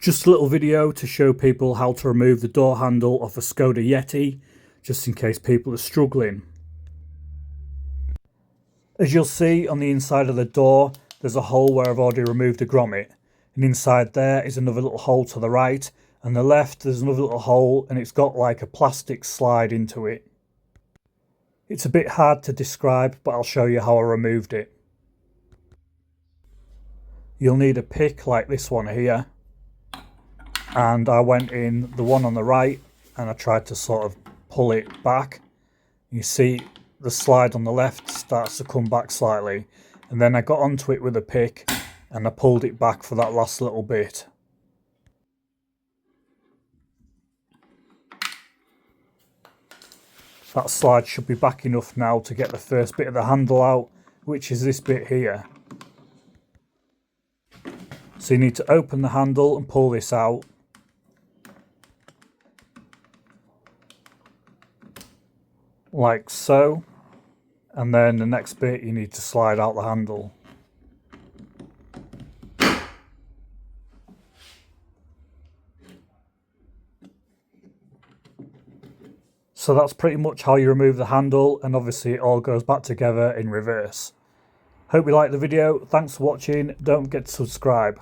Just a little video to show people how to remove the door handle of a Skoda Yeti, just in case people are struggling. As you'll see on the inside of the door, there's a hole where I've already removed the grommet, and inside there is another little hole to the right, and the left there's another little hole, and it's got like a plastic slide into it. It's a bit hard to describe, but I'll show you how I removed it. You'll need a pick like this one here, and I went in the one on the right and I tried to sort of pull it back. You see the slide on the left starts to come back slightly, and then I got onto it with a pick and I pulled it back for that last little bit. That slide should be back enough now to get the first bit of the handle out, which is this bit here. So you need to open the handle and pull this out. Like so. And then the next bit you need to slide out the handle. So that's pretty much how you remove the handle, and obviously it all goes back together in reverse. Hope you liked the video. Thanks for watching. Don't forget to subscribe.